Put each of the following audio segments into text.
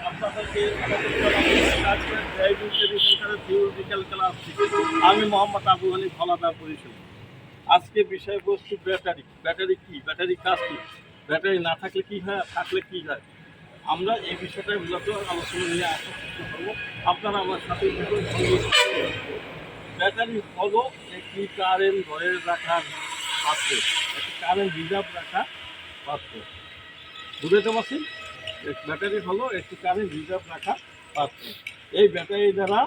আপনাদেরকে theoretical class থেকে আমি মোহাম্মদ আবু আলী ফলাদা পরিষদ। আজকে বিষয়বস্তু ব্যাটারি। ব্যাটারি কি, ব্যাটারি কাজ কি, ব্যাটারি না থাকলে কি হয়, থাকলে কি হয়, আমরা এই বিষয়টাই মূলত আলোচনা নিয়ে আসার চেষ্টা করবো। আপনারা আমার সাথে ব্যাটারি হলো একটি কারেন্ট ধরে রাখার পাত্র, একটি কারেন্ট রিজার্ভ রাখা পাত্র। বুঝতে পারছেন? ব্যাটারি হলো একটি কারেন্ট রিজার্ভ রাখা পাত্র। এই ব্যাটারি দ্বারা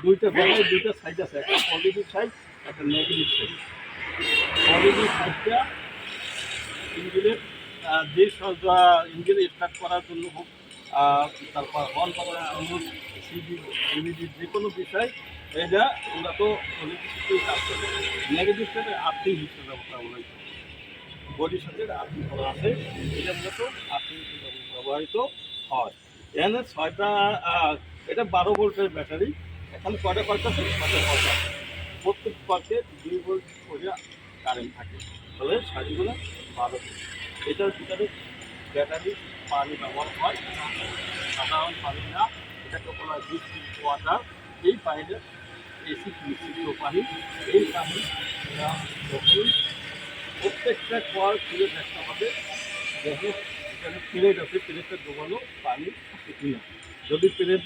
দুইটা সাইড আছে, একটা পজিটিভ সাইড, একটা নেগেটিভ সাইড। পজিটিভ সাইডটা ইঞ্জিনের ইঞ্জিন স্টার্ট করার জন্য হোক, তারপর অন করার হোক, সিডি ডিভিডি যে কোনো বিষয় এটা মূলত পজিটিভ কাজ করে। নেগেটিভ সাইডে আর্থিং হিসেবে ব্যবস্থা বলা হয়, বডির সাথে আর্থিং করা আছে, এটা মূলত আর্থিং হিসেবে ব্যবহৃত হয়। এখানে ছয়টা, এটা 12 ভোল্টের ব্যাটারি। এখানে কয়টা কয়েক আছে? 6টা কয়েক আছে। প্রত্যেক কয়েকে 2 ভোল্ট করে কারেন্ট থাকে, তাহলে 6 গুণে 12। এটার ভিতরে ব্যাটারি পানি ব্যবহার হয়, সাধারণ পানি না, এটাকে বলা হয় ডিস্টিল ওয়াটার। এই পানিটা এসিড মিশ্রিত পানি। এই পানি যখন প্রত্যেকটা কল খুলে দেখতে হবে, দেখে এখানে প্লেট আছে, প্লেটটা ডোবানো পানি আছে কিনা। যদি প্লেট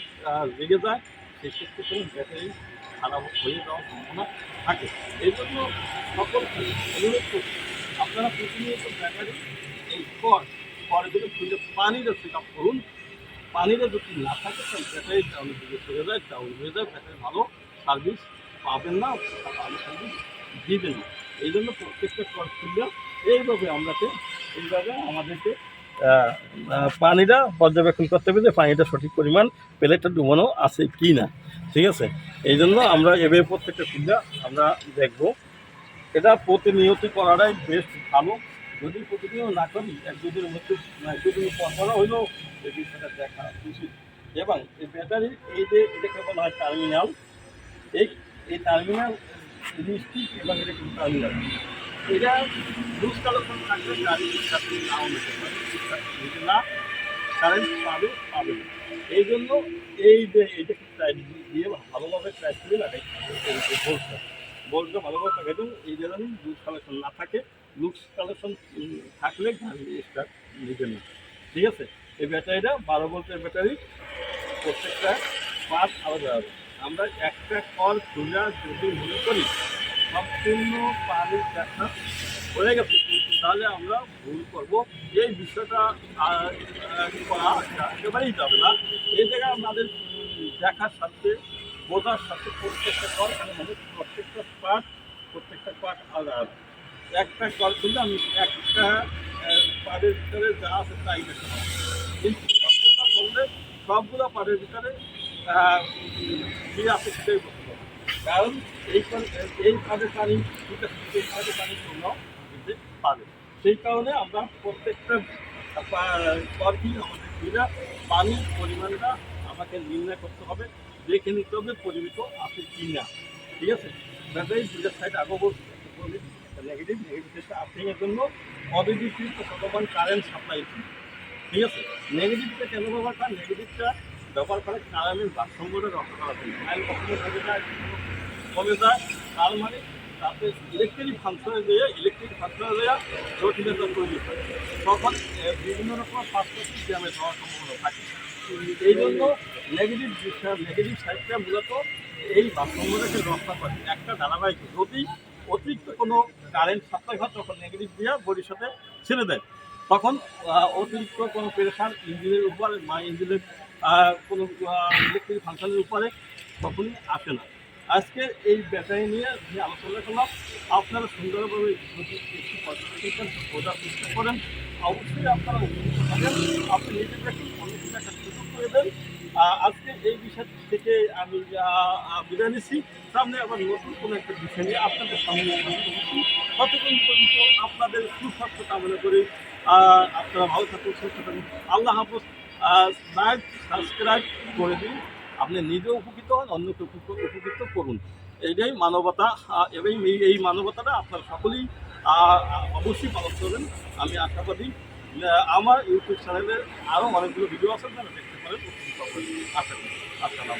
লেগে যায়, সেক্ষেত্রে কোনো ব্যাটারি খারাপ হয়ে যাওয়ার সম্ভাবনা থাকে। এই জন্য সকলকে অনুরোধ করছি, আপনারা প্রতিনিয়ত ব্যাটারি এই করগুলো খুলে পানিটা চেক আপ করুন। পানিটা যদি না থাকে তাহলে ব্যাটারি ডাউনের দিকে চলে যায়, ডাউন হয়ে যায়, ব্যাটারি ভালো সার্ভিস পাবেন না, ভালো সার্ভিস দিবেন না। এই জন্য প্রত্যেকটা কল খুললে এইভাবে আমাদেরকে পানিটা পর্যবেক্ষণ করতে হবে যে পানিটা সঠিক পরিমাণ প্লেটটা ডুবানো আছে কি না। ঠিক আছে, এই জন্য আমরা এভাবে প্রত্যেকটা খুললে আমরা দেখব। এটা প্রতিনিয়ত করাটাই বেস্ট ভালো। যদি প্রতিনিয়ত না করি, এক দুদিনের মধ্যে দুদিন পর পর হইলেও এই বিষয়টা দেখা উচিত। এবং এই ব্যাটারির এটাকে বলা হয় টার্মিনাল। এই এই টার্মিনাল লিস্টিক এবং এটা কিন্তু টার্মিনাল, এটা লুজ কালেকশন থাকলে গাড়ির সাথে নাও নিতে পারে, যদি না কারেন্ট পাবে না। এই জন্য এইটাকে ট্রাই দিয়ে ভালোভাবে ট্রাই করে লাগাই, বলটা ভালোভাবে লাগাই দেবো। এই যেন লুজ কালেকশন না থাকে, লুজ কালেকশন থাকলে গাড়ি স্টার্ট নিবে না। ঠিক আছে, এই ব্যাটারিটা 12 ভোল্টের ব্যাটারি, প্রত্যেকটা পার্ট আলাদা হবে। আমরা একটা কল খোলা যদি মনে করি সম্পূর্ণ পানির দেখা হয়ে গেছে, তাহলে আমরা ভুল করবো। এই বিষয়টা করা একেবারেই যাবে না। এই জায়গায় আমাদের দেখার সাথে বোঝার সাথে প্রত্যেকটা কল মানে প্রত্যেকটা পার্ট আলাদা আলাদা। একটা কল খুললে আমি একটা পার্টের ভিতরে যা আছে তাই দেখতে পাবো, কিন্তু সবগুলো করলে সবগুলো পার্টের ভিতরে কী আছে সেটাই বলতে পারবো। কারণ এই পার্টের পানি এই পার্টের পানি তোমরাও দিতে পারে। সেই কারণে আমরা প্রত্যেকটা পরই আমাদের দিলে পানির পরিমাণটা আমাকে নির্ণয় করতে হবে, দেখে নিতে হবে পরিমিত আছে কি না। ঠিক আছে, ব্যাটারি দুটো সাইড আগেও বলছি, নেগেটিভ সাইডটা আর্থিংয়ের জন্য পজিটিভ চলমান কারেন্ট সাপ্লাই। ঠিক আছে, নেগেটিভটা কেন ব্যবহার করে? নেগেটিভটা ব্যবহার করে কারেন্টের ভারসাম্যটা রক্ষা করার জন্য। মাইল কখনো কমে যায়, তার মানে তাতে ইলেকট্রিক ফাংশনে দেওয়া জটিলতা তৈরি হয়, তখন বিভিন্ন রকম ফাংশন ড্যামেজ হওয়ার সম্ভাবনা থাকে। এই জন্য নেগেটিভ সাইডটা মূলত এই ভারসাম্যটাকে রক্ষা করে। একটা ধারাবাহিক যদি অতিরিক্ত কোনো কারেন্ট সাপ্লাই হয়, তখন নেগেটিভ দিয়ে বডির সাথে ছেড়ে দেয়, তখন অতিরিক্ত কোনো প্রেশার ইঞ্জিনের উপরে বা ইঞ্জিনের কোনো ইলেকট্রিক ফাংশনের উপরে তখনই আসে না। আজকে এই ব্যাটারি নিয়ে যে আলোচনা করলাম, আপনারা সুন্দরভাবে যদি একটু পর্যবেক্ষণ বোঝার চেষ্টা করেন, অবশ্যই আপনারা উপকৃত থাকেন। আপনি নিজেকে একটু অন্যদিকে একটা সুযোগ করে দেন। আজকে এই বিষয় থেকে আমি বিদায় নিচ্ছি। সামনে আবার নতুন কোনো একটা বিষয় নিয়ে আপনাদের সামনে ততক্ষণ পর্যন্ত আপনাদের সুস্বাস্থ্য কামনা করি। আপনারা ভালো থাকুন, সুস্থ থাকুন। আল্লাহ হাফেজ। লাইক সাবস্ক্রাইব করে দিন, আপনি নিজে উপকৃত হন, অন্যকে উপকৃত করুন। এইটাই মানবতা, এবং এই মানবতাটা আপনারা সকলেই অবশ্যই পালন করবেন, আমি আশাবাদী। আমার ইউটিউব চ্যানেলে আরও অনেকগুলো ভিডিও আছে, আপনারা দেখতে পারেন। আচ্ছা, আচ্ছা, নাম